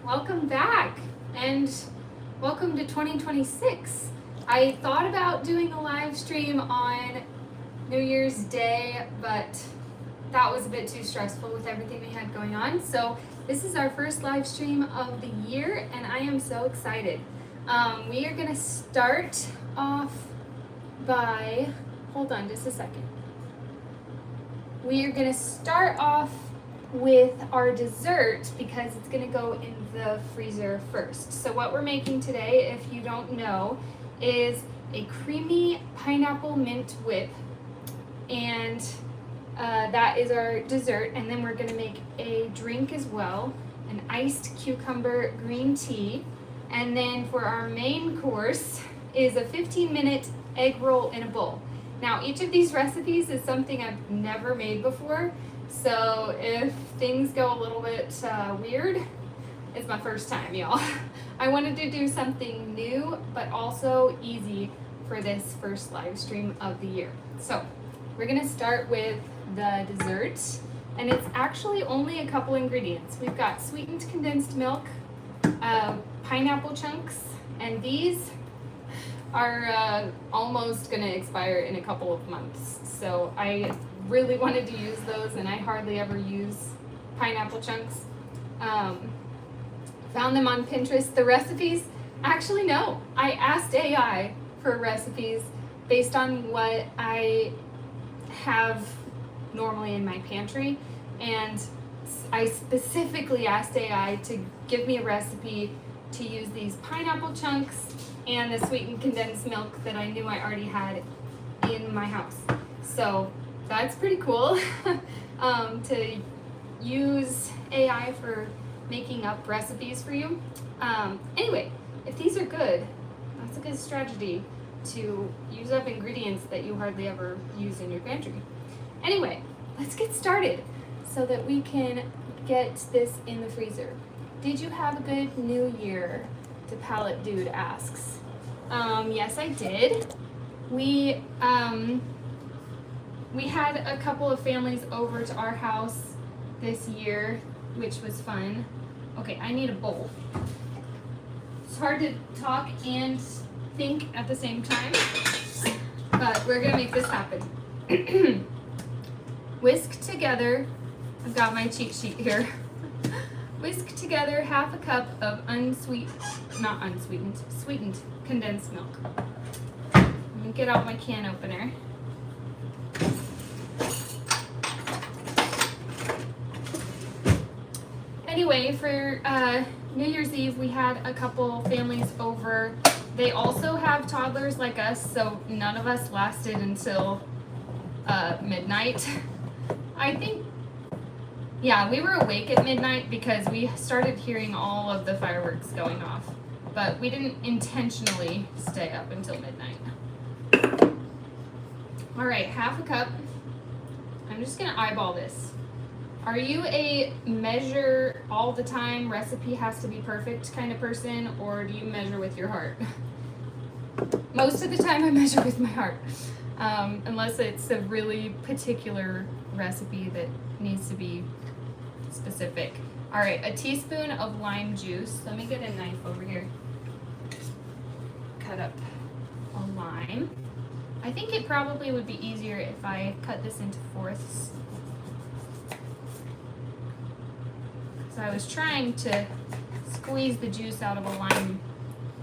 welcome back and welcome to 2026. I thought about doing a live stream on New Year's Day, but that was a bit too stressful with everything we had going on. So this is our first live stream of the year and I am so excited. We are gonna start off by, hold on just a second. We are gonna start off with our dessert because it's gonna go in the freezer first. So what we're making today, if you don't know, is a creamy pineapple mint whip, and that is our dessert. And then we're gonna make a drink as well, an iced cucumber green tea. And then for our main course is a 15-minute egg roll in a bowl. Now each of these recipes is something I've never made before. So if things go a little bit weird, it's my first time, y'all. I wanted to do something new, but also easy for this first live stream of the year. So we're gonna start with the dessert, and it's actually only a couple ingredients. We've got sweetened condensed milk, pineapple chunks, and these are almost gonna expire in a couple of months. So I really wanted to use those, and I hardly ever use pineapple chunks. Found them on Pinterest. The recipes, actually no, I asked AI for recipes based on what I have normally in my pantry, and I specifically asked AI to give me a recipe to use these pineapple chunks and the sweetened condensed milk that I knew I already had in my house. So that's pretty cool to use AI for making up recipes for you. Anyway, if these are good, that's a good strategy to use up ingredients that you hardly ever use in your pantry. Anyway, let's get started so that we can get this in the freezer. Did you have a good New Year? The Palette Dude asks. Yes, I did. We had a couple of families over to our house this year, which was fun. Okay, I need a bowl. It's hard to talk and think at the same time, but we're gonna make this happen. Whisk together, I've got my cheat sheet here. Whisk together half a cup of sweetened condensed milk. Let me get out my can opener. Anyway, for New Year's Eve, we had a couple families over. They also have toddlers like us, so none of us lasted until midnight. I think, yeah, we were awake at midnight because we started hearing all of the fireworks going off, but we didn't intentionally stay up until midnight. All right, half a cup. I'm just gonna eyeball this. Are you a measure all the time, recipe has to be perfect kind of person, or do you measure with your heart? Most of the time I measure with my heart, unless it's a really particular recipe that needs to be specific. All right, a teaspoon of lime juice. Let me get a knife over here. Cut up a lime. I think it probably would be easier if I cut this into fourths. So I was trying to squeeze the juice out of a lime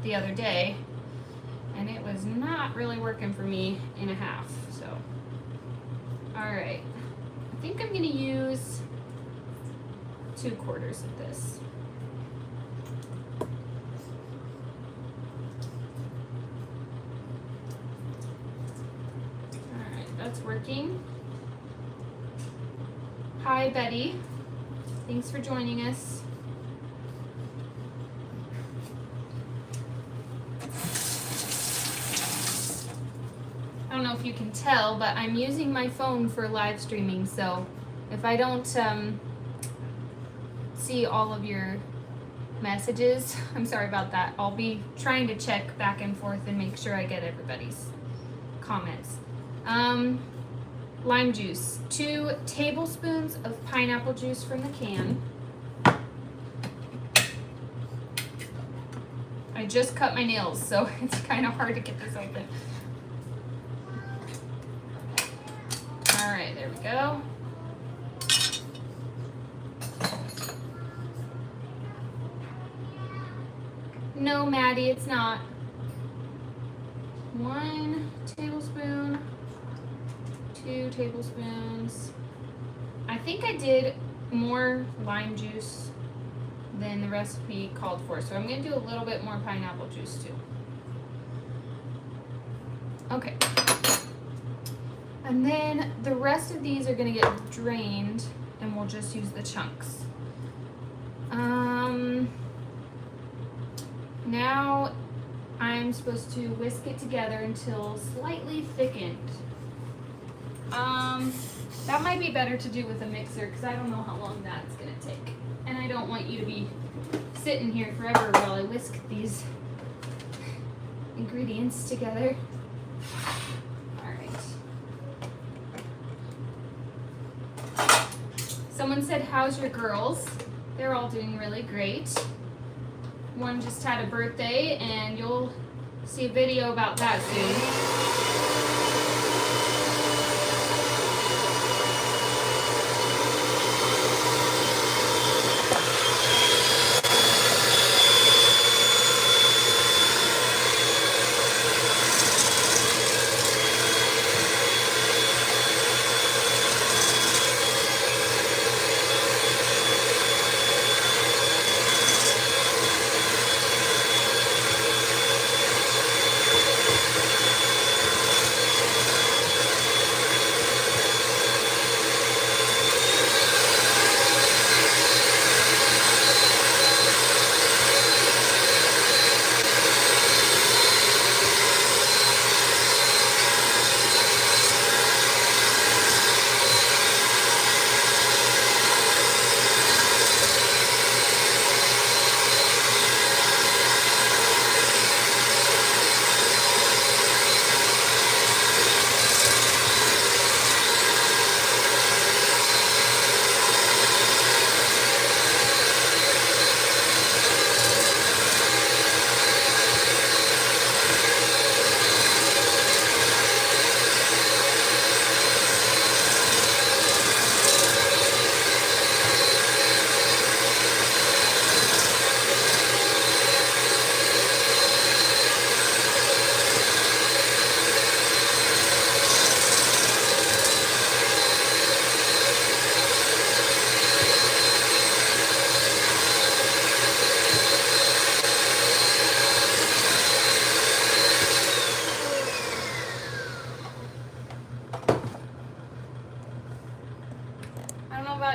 the other day, and it was not really working for me in a half, so. All right, I think I'm gonna use 2/4 of this. All right, that's working. Hi, Betty. Thanks for joining us. I don't know if you can tell, but I'm using my phone for live streaming, so if I don't see all of your messages, I'm sorry about that. I'll be trying to check back and forth and make sure I get everybody's comments. Lime juice, 2 tablespoons of pineapple juice from the can, I just cut my nails, so it's kind of hard to get this open. All right, there we go. No, Maddie, it's not. 1 tablespoon, 2 tablespoons. I think I did more lime juice than the recipe called for, so I'm gonna do a little bit more pineapple juice too. Okay. And then the rest of these are gonna get drained and we'll just use the chunks. Now I'm supposed to whisk it together until slightly thickened. That might be better to do with a mixer because I don't know how long that's gonna take. And I don't want you to be sitting here forever while I whisk these ingredients together. All right. Someone said, how's your girls? They're all doing really great. One just had a birthday and you'll see a video about that soon.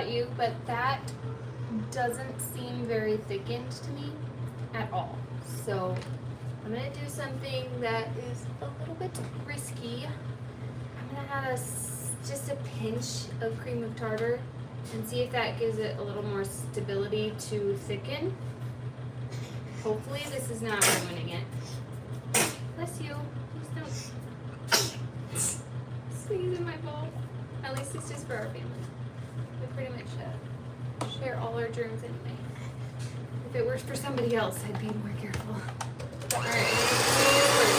You, but that doesn't seem very thickened to me at all. So I'm gonna do something that is a little bit risky. I'm gonna add just a pinch of cream of tartar and see if that gives it a little more stability to thicken. Hopefully this is not ruining it. Bless you. Please don't sneeze in my bowl. At least it's just for our family. We pretty much share all our germs anyway. If it works for somebody else, I'd be more careful. All right.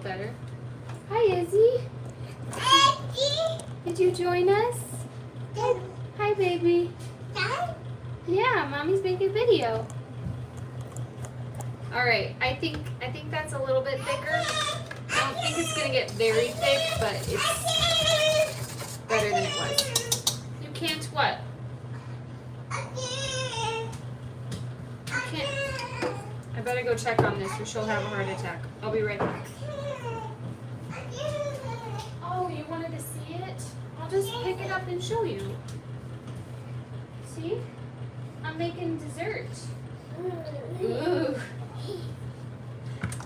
Better. Hi, Izzy. Hi. Did you join us? Hi, baby. Yeah, Mommy's making a video. All right, I think that's a little bit thicker. I don't think it's gonna get very thick, but it's better than it was. You can't what? go check on this or she'll have a heart attack. I'll be right back. Oh, you wanted to see it? I'll just pick it up and show you. See? I'm making dessert. Ooh.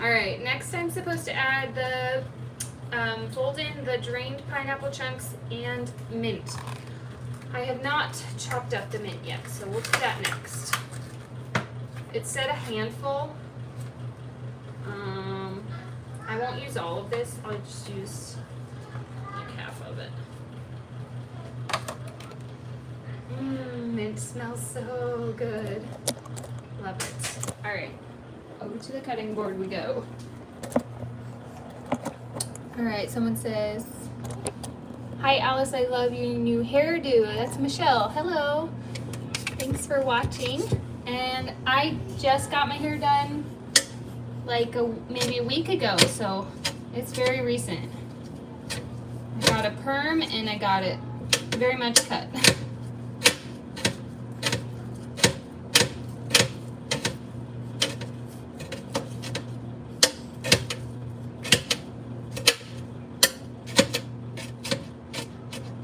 Alright, next I'm supposed to add the, fold in the drained pineapple chunks and mint. I have not chopped up the mint yet, so we'll do that next. It said a handful. I won't use all of this, I'll just use like half of it. Mint smells so good. Love it. Alright, over to the cutting board we go. Alright, someone says, "Hi Alice, I love your new hairdo." That's Michelle. Hello. Thanks for watching. And I just got my hair done like maybe a week ago, so it's very recent. I got a perm and I got it very much cut.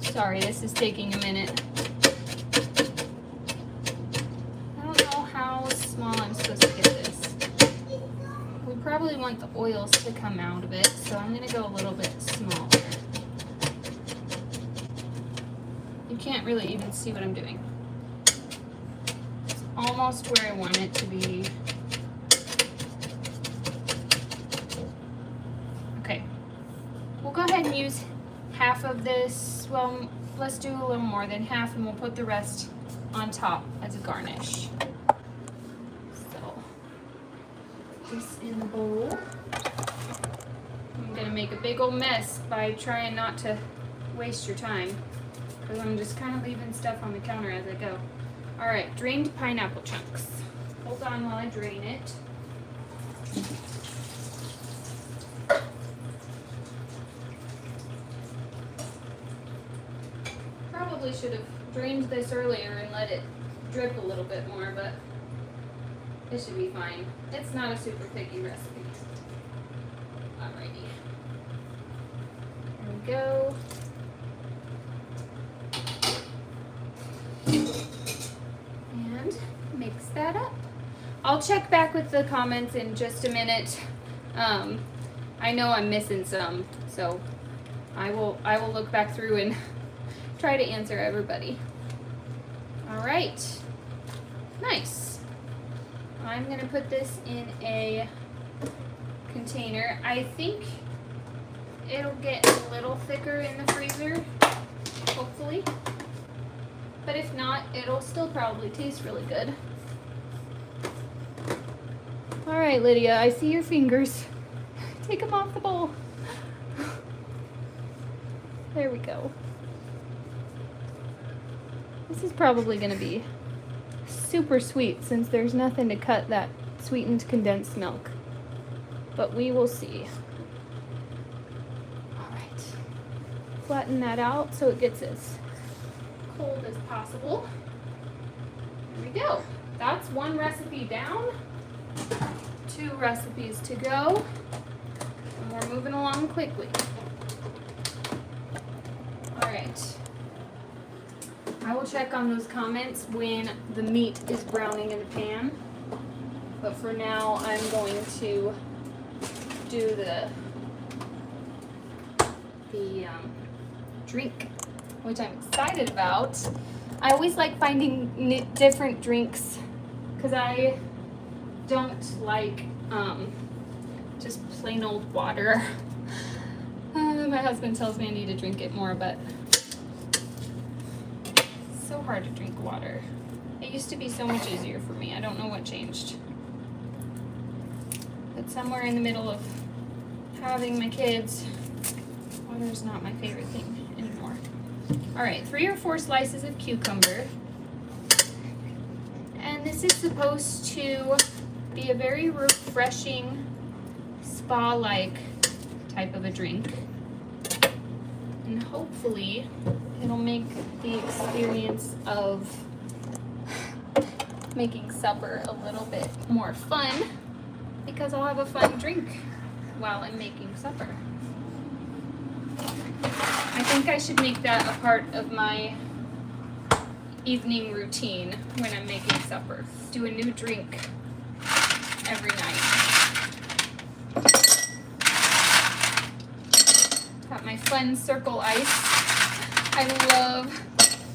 Sorry, this is taking a minute. I don't know how small I'm supposed to get this. We probably want the oils to come out of it, so I'm gonna go a little bit smaller. You can't really even see what I'm doing. It's almost where I want it to be. Okay, we'll go ahead and use half of this. Well, let's do a little more than half and we'll put the rest on top as a garnish. So, this in the bowl. I'm gonna make a big old mess by trying not to waste your time, because I'm just kind of leaving stuff on the counter as I go. Alright, drained pineapple chunks. Hold on while I drain it. Probably should have drained this earlier and let it drip a little bit more, but it should be fine. It's not a super picky recipe. Alrighty. There we go. And mix that up. I'll check back with the comments in just a minute. I know I'm missing some, so I will look back through and try to answer everybody. All right, nice. I'm gonna put this in a container. I think it'll get a little thicker in the freezer, hopefully. But if not, it'll still probably taste really good. All right, Lydia, I see your fingers. Take them off the bowl. There we go. This is probably going to be super sweet since there's nothing to cut that sweetened condensed milk. But we will see. All right. Flatten that out so it gets as cold as possible. There we go. That's one recipe down. 2 recipes to go. And we're moving along quickly. All right. I will check on those comments when the meat is browning in the pan. But for now, I'm going to do the drink, which I'm excited about. I always like finding different drinks because I don't like just plain old water. My husband tells me I need to drink it more, but it's so hard to drink water. It used to be so much easier for me. I don't know what changed. But somewhere in the middle of having my kids, water's not my favorite thing anymore. All right, 3 or 4 slices of cucumber. And this is supposed to be a very refreshing, spa-like type of a drink. And hopefully it'll make the experience of making supper a little bit more fun. because I'll have a fun drink while I'm making supper. I think I should make that a part of my evening routine when I'm making supper. Do a new drink every night. Got my fun circle ice. I love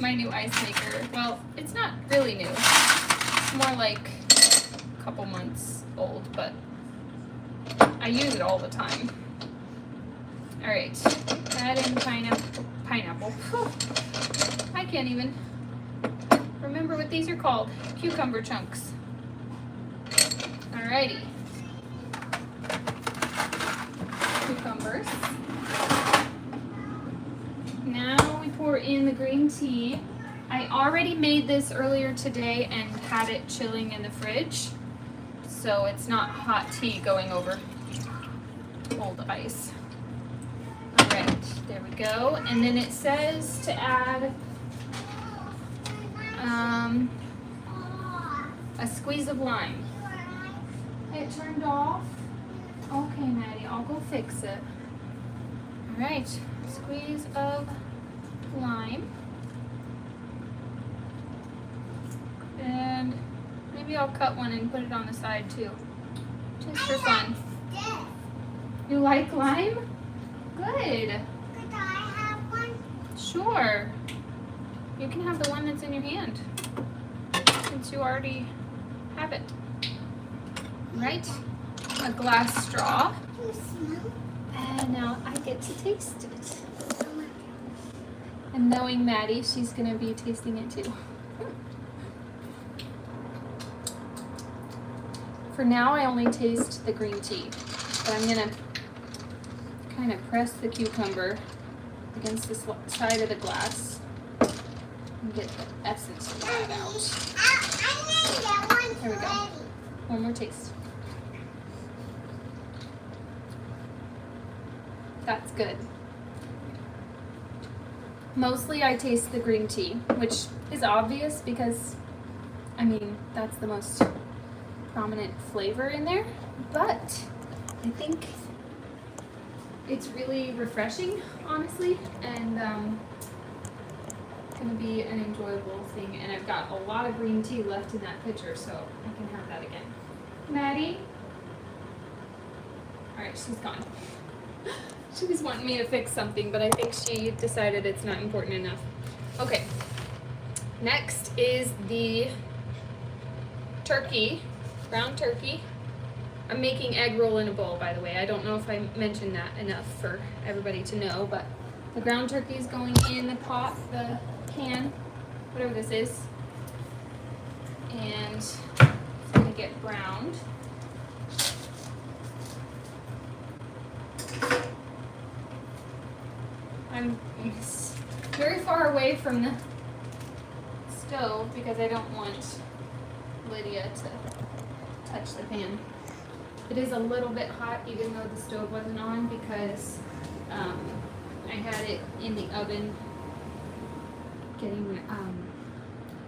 my new ice maker. Well, it's not really new. It's more like a couple months old, but I use it all the time. All right, add in pineapple. Whew. I can't even remember what these are called. Cucumber chunks. Alrighty. Cucumbers. Now we pour in the green tea. I already made this earlier today and had it chilling in the fridge, so it's not hot tea going over cold ice. Alright, there we go. And then it says to add a squeeze of lime. It turned off. Okay, Maddie, I'll go fix it. Alright, squeeze of lime. And maybe I'll cut one and put it on the side too. Just for fun. You like lime? Good. Could I have one? Sure. You can have the one that's in your hand, since you already have it. Right? A glass straw. Can you smell? And now I get to taste it. And knowing Maddie, she's gonna be tasting it too. For now, I only taste the green tea, but I'm gonna kind of press the cucumber against the side of the glass and get the essence of that out. I made that one. There we go. One more taste. That's good. Mostly I taste the green tea, which is obvious because, I mean, that's the most prominent flavor in there, but I think it's really refreshing, honestly, and gonna be an enjoyable thing. And I've got a lot of green tea left in that pitcher, so I can have that again. Maddie? All right, she's gone. She was wanting me to fix something, but I think she decided it's not important enough. Okay, next is the turkey, ground turkey. I'm making egg roll in a bowl, by the way. I don't know if I mentioned that enough for everybody to know, but the ground turkey is going in the pot, the can, whatever this is, and it's gonna get browned. I'm very far away from the stove because I don't want Lydia to touch the pan. It is a little bit hot even though the stove wasn't on because I had it in the oven getting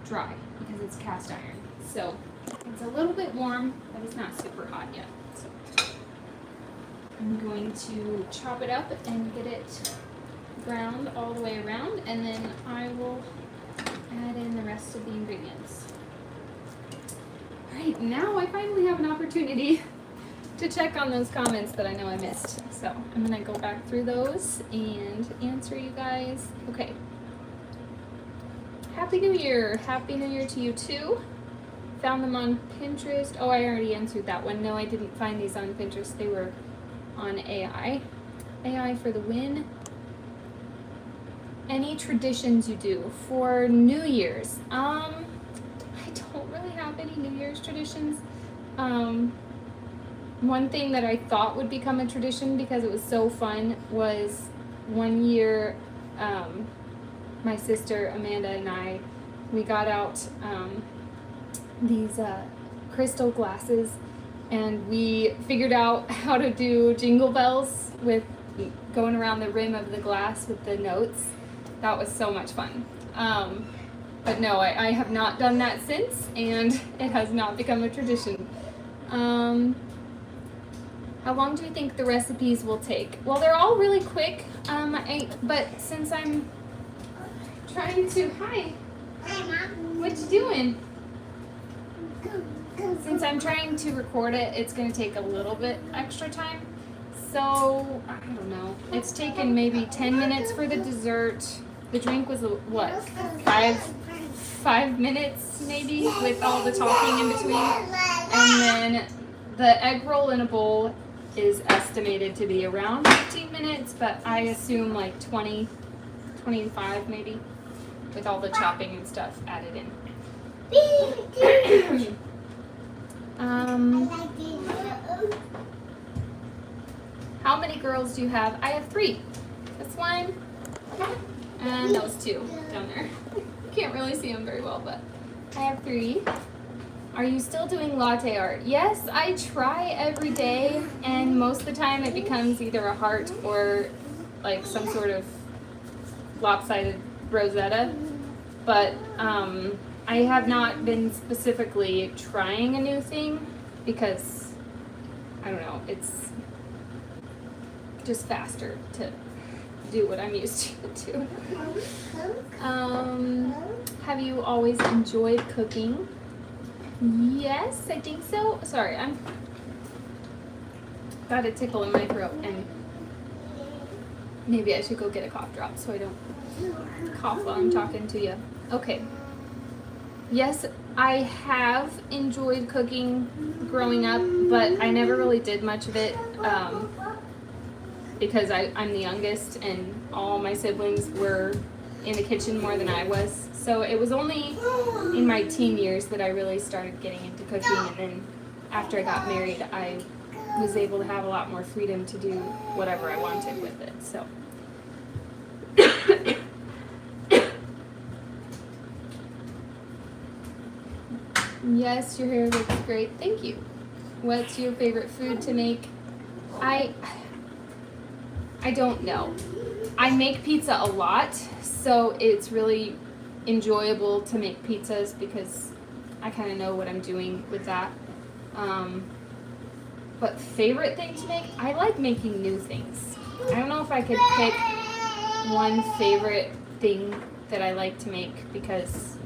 dry because it's cast iron. So it's a little bit warm, but it's not super hot yet. So I'm going to chop it up and get it browned all the way around, and then I will add in the rest of the ingredients. Alright, now I finally have an opportunity to check on those comments that I know I missed. So I'm gonna go back through those and answer you guys. Okay. Happy New Year! Happy New Year to you too. Found them on Pinterest. Oh, I already answered that one. No, I didn't find these on Pinterest. They were on AI. AI for the win. Any traditions you do for New Year's? I don't really have any New Year's traditions. One thing that I thought would become a tradition because it was so fun was one year, my sister Amanda and we got out these crystal glasses, and we figured out how to do jingle bells with going around the rim of the glass with the notes. That was so much fun. But no, I have not done that since, and it has not become a tradition. How long do you think the recipes will take? Well, they're all really quick, but since I'm trying to, hi, what you doing? Since I'm trying to record it, it's going to take a little bit extra time. So, I don't know. It's taken maybe 10 minutes for the dessert. The drink was, what, 5 minutes maybe with all the talking in between. And then the egg roll in a bowl is estimated to be around 15 minutes, but I assume like 20, 25 maybe, with all the chopping and stuff added in. How many girls do you have? I have 3. This one, and those 2 down there. You can't really see them very well, but I have 3. Are you still doing latte art? Yes, I try every day, and most of the time it becomes either a heart or like some sort of lopsided Rosetta. But I have not been specifically trying a new thing because, I don't know, it's just faster to do what I'm used to. Have you always enjoyed cooking? Yes, I think so. Sorry, I'm got a tickle in my throat, and maybe I should go get a cough drop so I don't cough while I'm talking to you. Okay. Yes, I have enjoyed cooking growing up, but I never really did much of it because I'm the youngest, and all my siblings were in the kitchen more than I was. So it was only in my teen years that I really started getting into cooking, and then after I got married, I was able to have a lot more freedom to do whatever I wanted with it. So yes, your hair looks great. Thank you. What's your favorite food to make? I don't know. I make pizza a lot, so it's really enjoyable to make pizzas because I kind of know what I'm doing with that. But favorite thing to make? I like making new things. I don't know if I could pick one favorite thing that I like to make because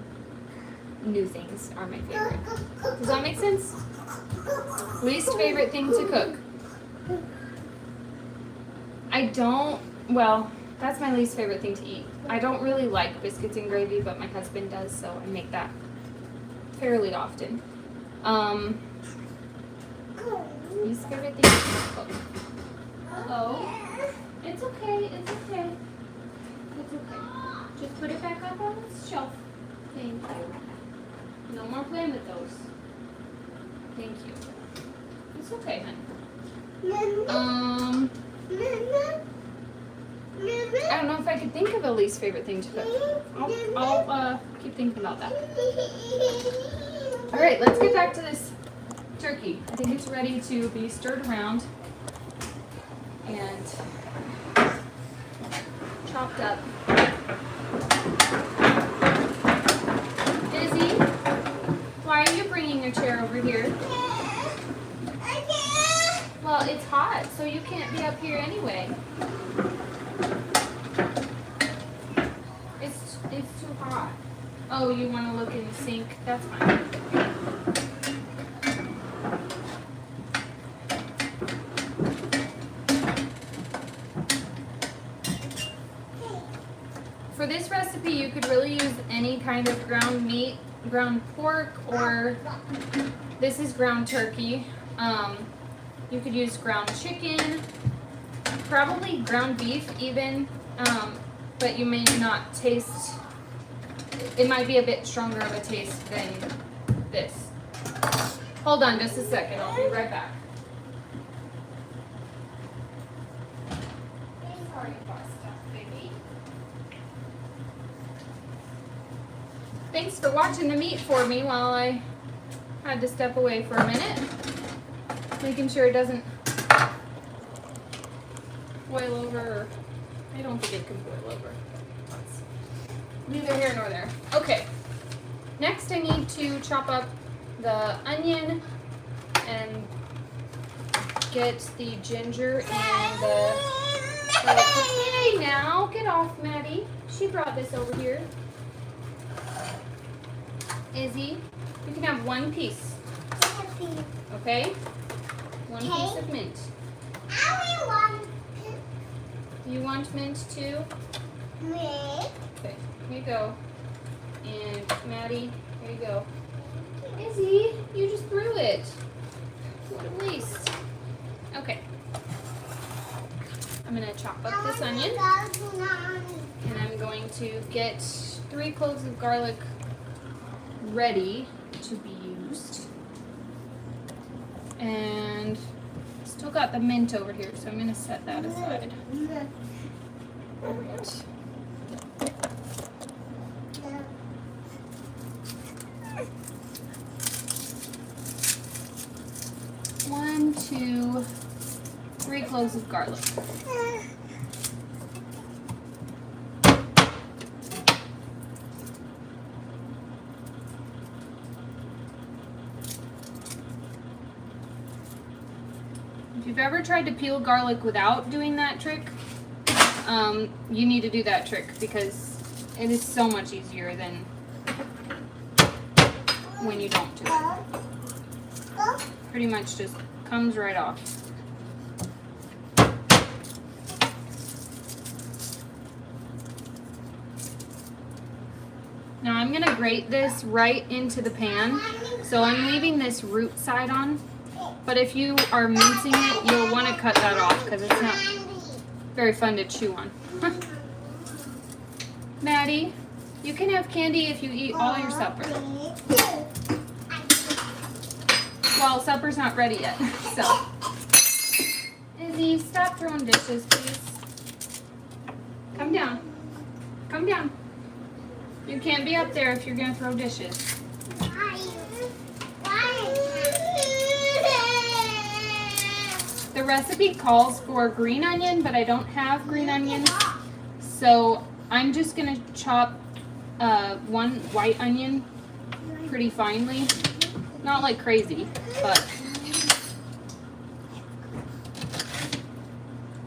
new things are my favorite. Does that make sense? Least favorite thing to cook? Well, that's my least favorite thing to eat. I don't really like biscuits and gravy, but my husband does, so I make that fairly often. Least favorite thing to cook? Oh, it's okay, it's okay. It's okay. Just put it back up on the shelf. Thank you. No more playing with those. Thank you. It's okay, honey. I don't know if I could think of a least favorite thing to cook. I'll keep thinking about that. All right, let's get back to this turkey. I think it's ready to be stirred around and chopped up. Izzy, why are you bringing your chair over here? Well, it's hot, so you can't be up here anyway. It's too hot. Oh, you want to look in the sink? That's fine. For this recipe, you could really use any kind of ground meat, ground pork, or this is ground turkey. You could use ground chicken, probably ground beef even, but you may not taste, it might be a bit stronger of a taste than this. Hold on just a second, I'll be right back. Sorry about stuff, baby. Thanks for watching the meat for me while I had to step away for a minute. Making sure it doesn't boil over. I don't think it can boil over. That's neither here nor there. Okay. Next I need to chop up the onion and get the ginger and the garlic. Hey now, get off, Maddie. She brought this over here. Izzy, you can have one piece. Okay? One piece of mint. You want mint too? Okay, here you go. And Maddie, here you go. Izzy, you just threw it. What a waste. Okay. I'm gonna chop up this onion. And I'm going to get 3 cloves of garlic ready to be used. And still got the mint over here, so I'm gonna set that aside. Alright. One, 2, 3 cloves of garlic. If you've ever tried to peel garlic without doing that trick, you need to do that trick because it is so much easier than when you don't do it. Pretty much just comes right off. Now I'm gonna grate this right into the pan, so I'm leaving this root side on. But if you are mincing it, you'll want to cut that off because it's not very fun to chew on. Maddie, you can have candy if you eat all your supper. Well, supper's not ready yet, so. Izzy, stop throwing dishes, please. Come down. Come down. You can't be up there if you're going to throw dishes. The recipe calls for green onion, but I don't have green onions, so I'm just going to chop 1 white onion pretty finely. Not like crazy, but...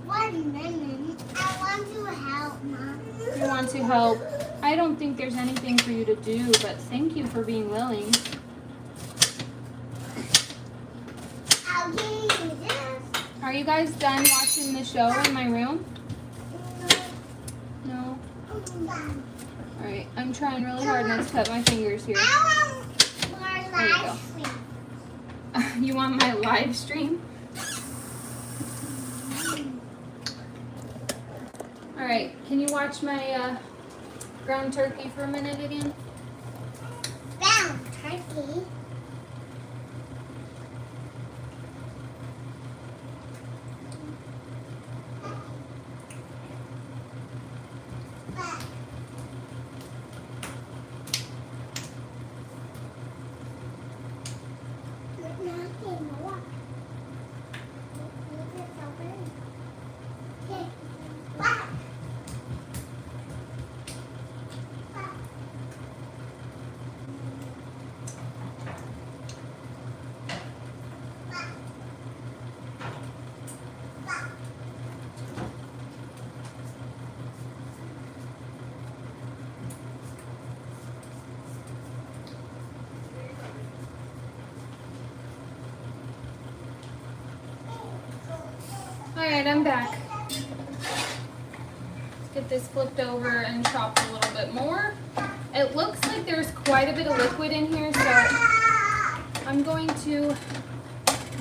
1 minute. I want to help, Mom. You want to help? I don't think there's anything for you to do, but thank you for being willing. I'll give you this. Are you guys done watching the show in my room? No? Alright, I'm trying really hard not to cut my fingers here. I want more There you live stream. You want my live stream? Alright, can you watch my ground turkey for a minute again? Ground turkey. Alright, I'm back. Let's get this flipped over and chopped a little bit more. It looks like there's quite a bit of liquid in here, so I'm going to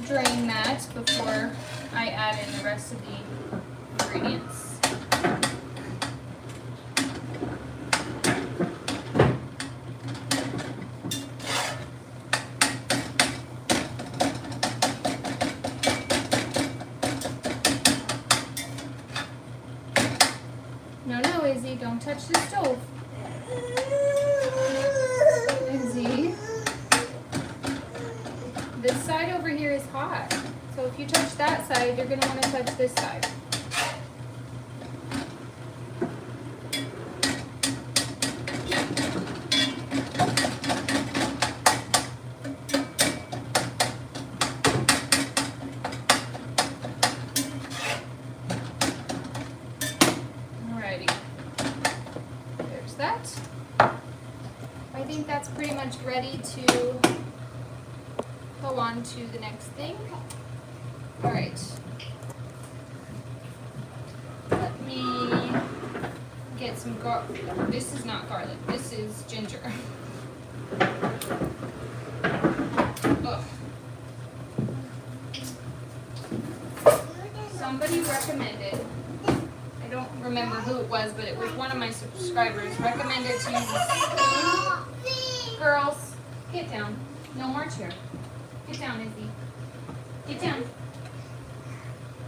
drain that before I add in the rest of the ingredients. No, Izzy, don't touch the stove. Izzy. This side over here is hot. So if you touch that side, you're going to want to touch this side. I think that's pretty much ready to go on to the next thing. All right. Let me get some this is not garlic, this is ginger. Ugh. Somebody recommended, I don't remember who it was, but it was one of my subscribers, recommended to use a spoon. Girls, get down. No more chair. Get down, Izzy. Get down.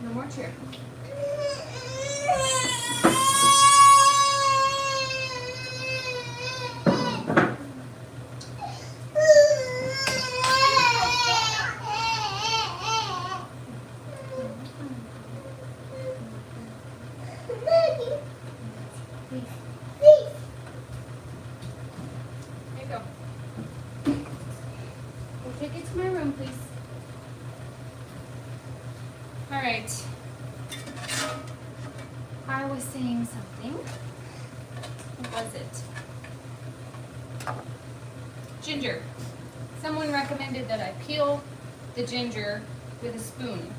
No more chair. Take it to my room, please. All right. I was saying something. What was it? Ginger. Someone recommended that I peel the ginger with a spoon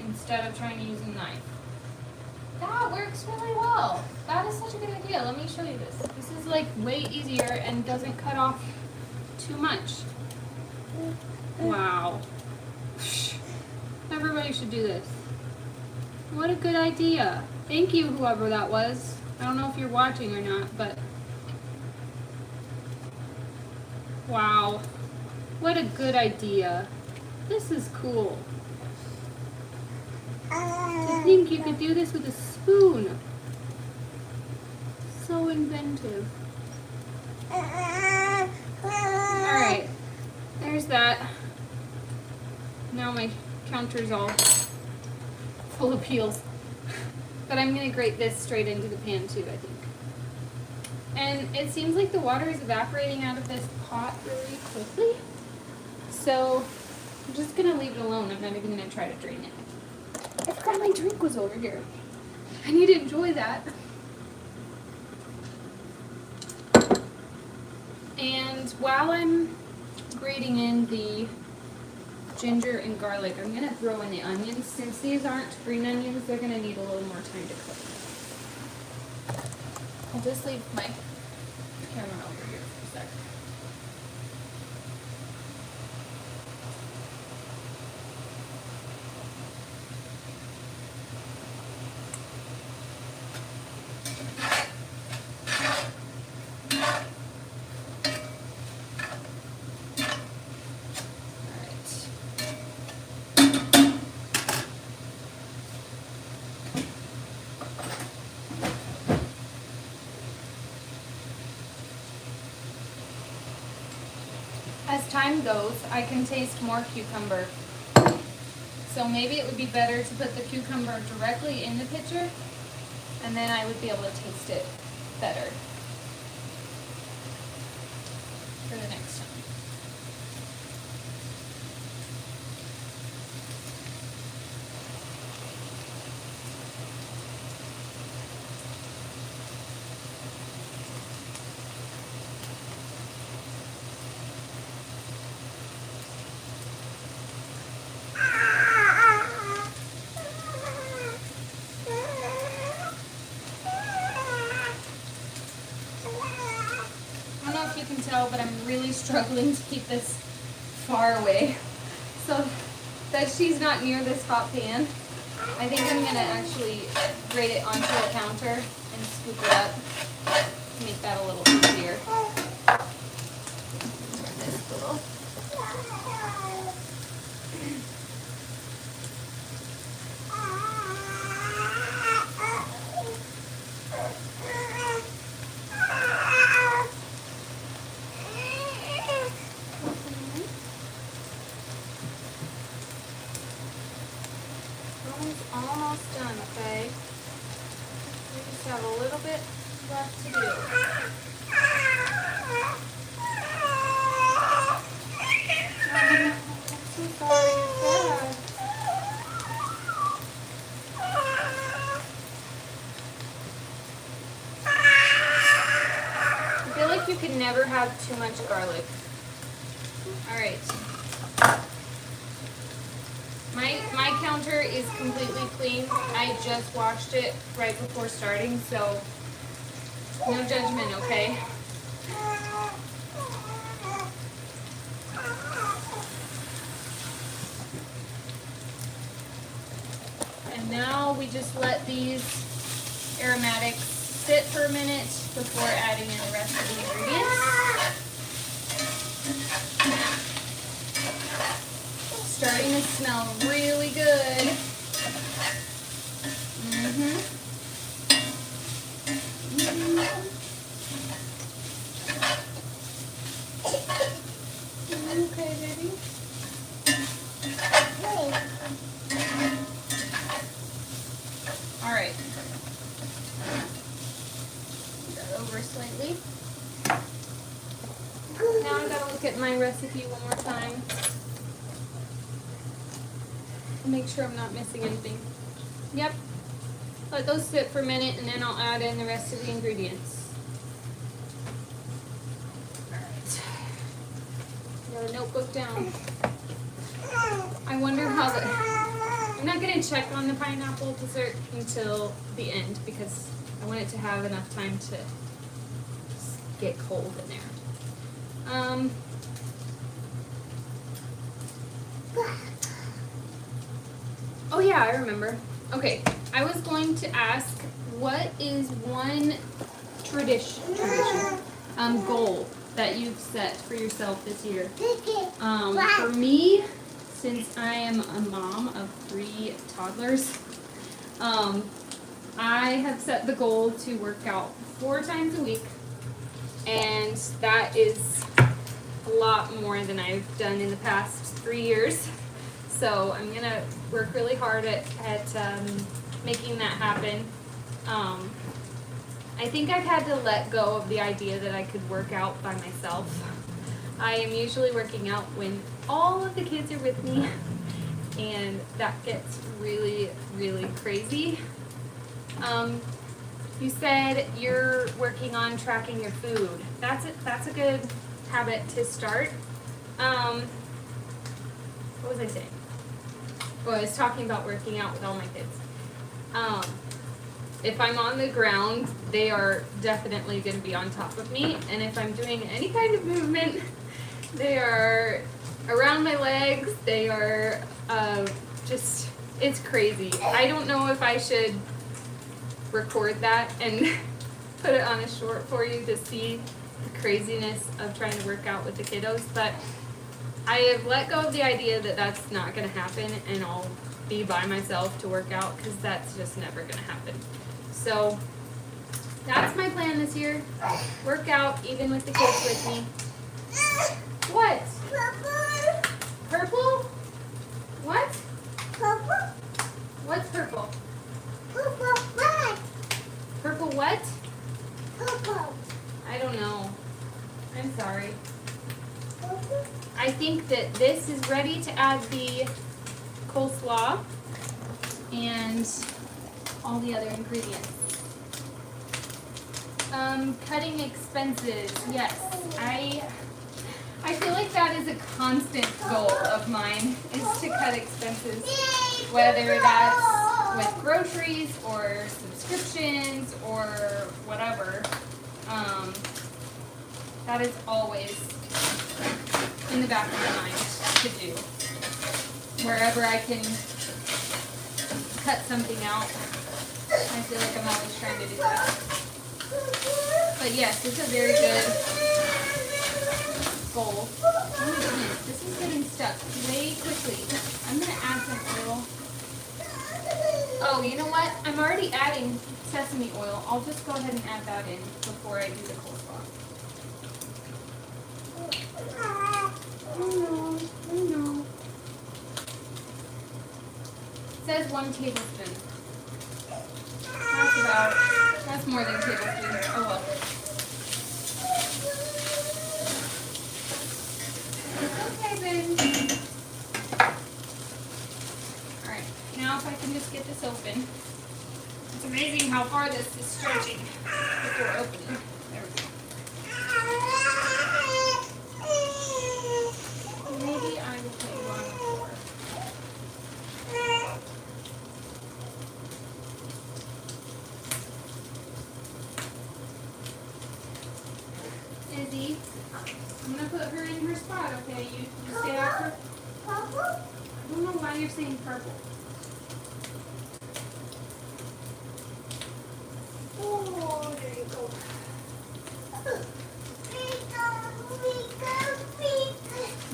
instead of trying to use a knife. That works really well. That is such a good idea. Let me show you this. This is like way easier and doesn't cut off too much. Wow. Everybody should do this. What a good idea. Thank you, whoever that was. I don't know if you're watching or not, but wow. What a good idea. This is cool. To think you could do this with a spoon. So inventive. Alright. There's that. Now my counter's all full of peels. But I'm going to grate this straight into the pan too, I think. And it seems like the water is evaporating out of this pot really quickly. So I'm just going to leave it alone. I'm not even going to try to drain it. I forgot my drink was over here. I need to enjoy that. And while I'm grating in the ginger and garlic, I'm going to throw in the onions. Since these aren't green onions, they're going to need a little more time to cook. I'll just leave my camera over here for a sec. As time goes, I can taste more cucumber. So maybe it would be better to put the cucumber directly in the pitcher, and then I would be able to taste it better for the next time. But I'm really struggling to keep this far away so that she's not near this hot pan. I think I'm going to actually grate it onto a counter and scoop it up to make that a little easier. Turn this little. Almost done, okay? We just have a little bit left to do. you can never have too much garlic. All right. My counter is completely clean. I just washed it right before starting, so no judgment, okay? And now we just let these aromatics sit for a minute before adding in the rest of the ingredients. Starting to smell really good. Okay, baby. All right. That over slightly. Now I gotta look at my recipe one more time. Make sure I'm not missing anything. Yep. Let those sit for a minute and then I'll add in the rest of the ingredients. Alright. Got a notebook down. I wonder how I'm not going to check on the pineapple dessert until the end because I want it to have enough time to get cold in there. Oh yeah, I remember. Okay, I was going to ask, what is one goal that you've set for yourself this year? For me, since I am a mom of 3 toddlers, I have set the goal to work out 4 times a week, and that is a lot more than I've done in the past 3 years. So I'm gonna work really hard at making that happen. I think I've had to let go of the idea that I could work out by myself. I am usually working out when all of the kids are with me, and that gets really, really crazy. You said you're working on tracking your food. That's a good habit to start. What was I saying? Well, I was talking about working out with all my kids. If I'm on the ground, they are definitely going to be on top of me. And if I'm doing any kind of movement, they are around my legs. They are just, it's crazy. I don't know if I should record that and put it on a short for you to see the craziness of trying to work out with the kiddos. But I have let go of the idea that that's not going to happen and I'll be by myself to work out because that's just never going to happen. So that's my plan this year. Work out even with the kids with me. What? Purple. Purple? What? Purple. What's purple? Purple. What? Purple what? Purple. I don't know. I'm sorry. Purple. I think that this is ready to add the coleslaw and all the other ingredients. Cutting expenses. Yes, I feel like that is a constant goal of mine, is to cut expenses, whether that's with groceries or subscriptions or whatever. That is always in the back of my mind to do. Wherever I can cut something out, I feel like I'm always trying to do that. But yes, it's a very good goal. Oh my goodness, this is getting stuck way quickly. I'm going to add some oil. Oh, you know what? I'm already adding sesame oil. I'll just go ahead and add that in before I do the coleslaw. I know. It says 1 tablespoon. That's more than a tablespoon. Oh well. It's okay, baby. Alright, now if I can just get this open. It's amazing how far this is stretching before opening. There we go. Izzy. I'm gonna put her in her spot, okay? You stay out her. Purple? I don't know why you're saying purple. Oh, there you go.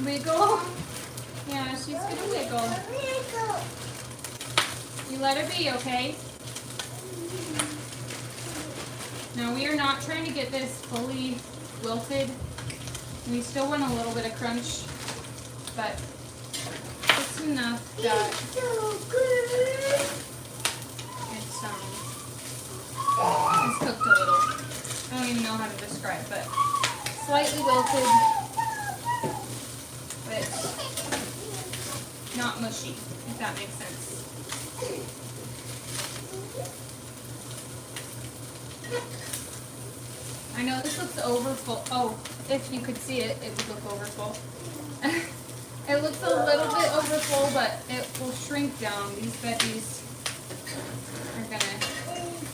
Wiggle? Yeah, she's gonna wiggle. You let her be, okay? Now we are not trying to get this fully wilted. We still want a little bit of crunch, but just enough that it's cooked a little. I don't even know how to describe, but slightly wilted, but not mushy, if that makes sense. I know this looks over full. Oh, if you could see it, it would look over full. It looks a little bit over full, but it will shrink down. These veggies are gonna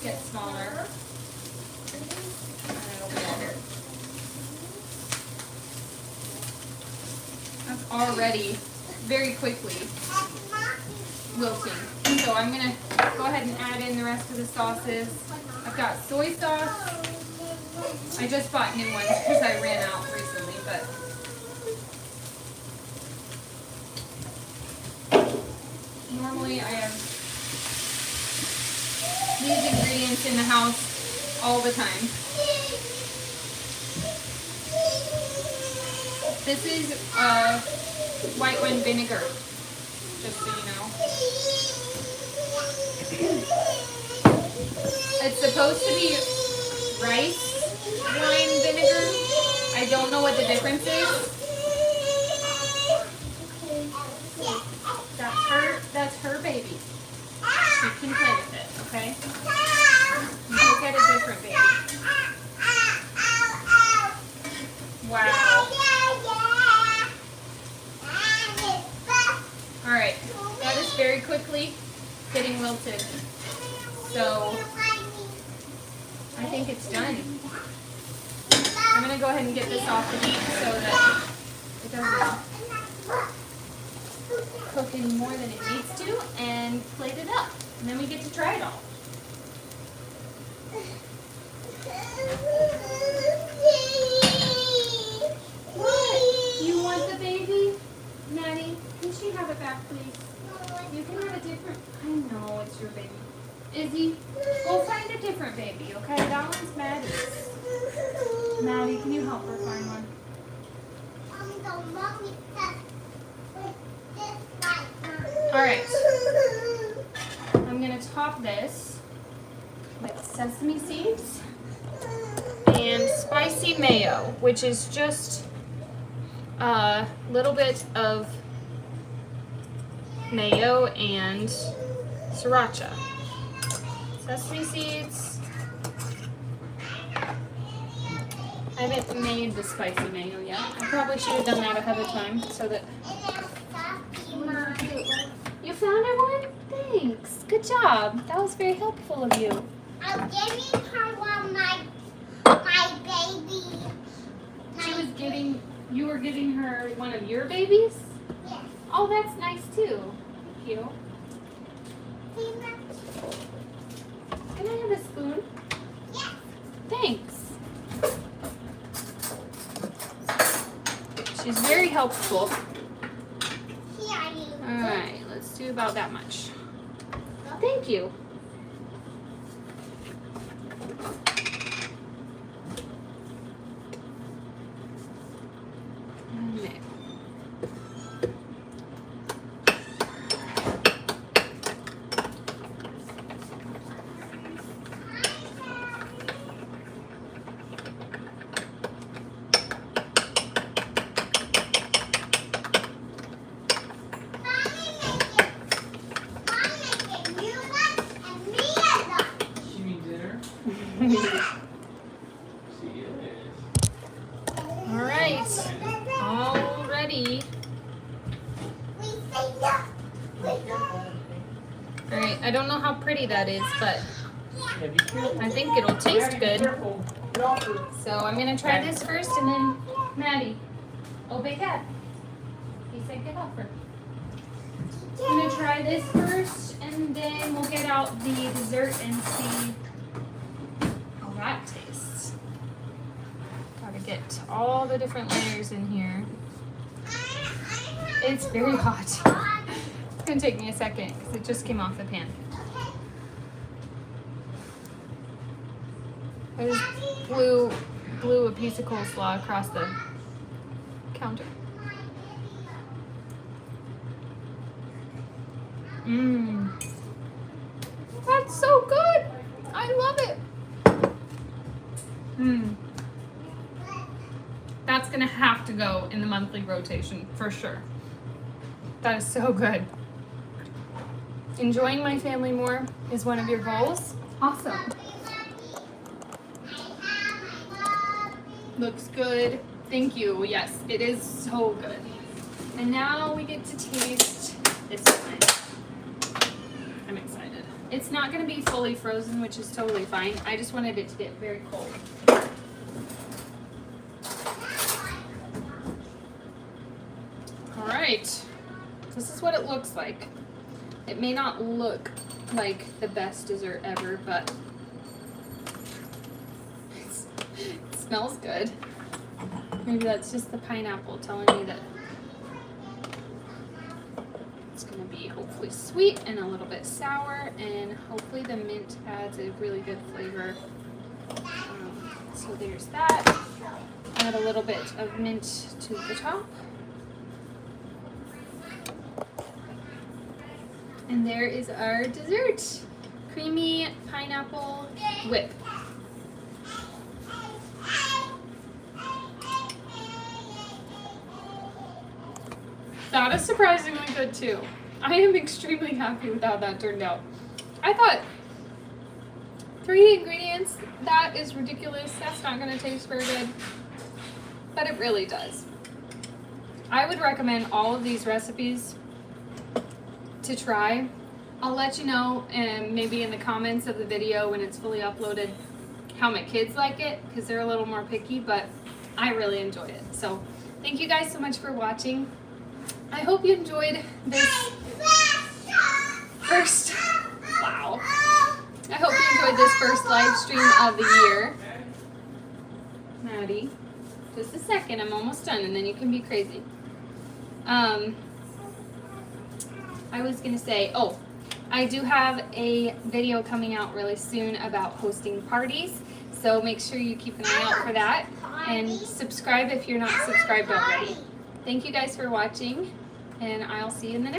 get smaller. And it'll be all good. That's already very quickly wilting. So I'm gonna go ahead and add in the rest of the sauces. I've got soy sauce. I just bought new ones because I ran out recently, but normally I have these ingredients in the house all the time. This is white wine vinegar, just so you know. It's supposed to be rice wine vinegar. I don't know what the difference is. That's her baby. She can play with it, okay? You get a different baby. Wow. Alright, that is very quickly getting wilted. So I think it's done. I'm going to go ahead and get this off the heat so that it doesn't cook any more than it needs to, and plate it up. And then we get to try it all. What? You want the baby? Maddie, can she have it back, please? You can have a different... I know it's your baby. Izzy, go find a different baby, okay? That one's Maddie's. Maddie, can you help her find one? Alright. I'm going to top this with sesame seeds and spicy mayo, which is just a little bit of mayo and sriracha. Sesame seeds. I haven't made the spicy mayo yet. I probably should have done that ahead of time so that... You found her one? Thanks. Good job. That was very helpful of you. I'm giving her one my baby. You were giving her one of your babies? Yes. Oh, that's nice too. Thank you. Can I have a spoon? Yes. Thanks. She's very helpful. Here you go. Alright, let's do about that much. Thank you. Okay. All right, all ready. All right, I don't know how pretty that is, but I think it'll taste good. So I'm gonna try this first, and then Maddie, obey Dad. He said get off her. I'm gonna try this first, and then we'll get out the dessert and see how that tastes. Gotta get all the different layers in here. It's very hot. It's gonna take me a second because it just came off the pan. I just blew a piece of coleslaw across the counter. Mmm. That's so good. I love it. Mmm. That's gonna have to go in the monthly rotation for sure. That is so good. Enjoying my family more is one of your goals. Awesome. Looks good. Thank you. Yes, it is so good. And now we get to taste this one. I'm excited. It's not going to be fully frozen, which is totally fine. I just wanted it to get very cold. All right. This is what it looks like. It may not look like the best dessert ever, but it smells good. Maybe that's just the pineapple telling me that it's going to be hopefully sweet and a little bit sour, and hopefully the mint adds a really good flavor. So there's that. Add a little bit of mint to the top. And there is our dessert. Creamy pineapple whip. That is surprisingly good too. I am extremely happy with how that turned out. I thought 3 ingredients, that is ridiculous. That's not going to taste very good. But it really does. I would recommend all of these recipes to try. I'll let you know, and maybe in the comments of the video when it's fully uploaded, how my kids like it, because they're a little more picky, but I really enjoy it. So thank you guys so much for watching. I hope you enjoyed this first, wow. I hope you enjoyed this first live stream of the year. Maddie, just a second, I'm almost done, and then you can be crazy. I was gonna say, oh, I do have a video coming out really soon about hosting parties, so make sure you keep an eye out for that, and subscribe if you're not subscribed already. Thank you guys for watching, and I'll see you in the next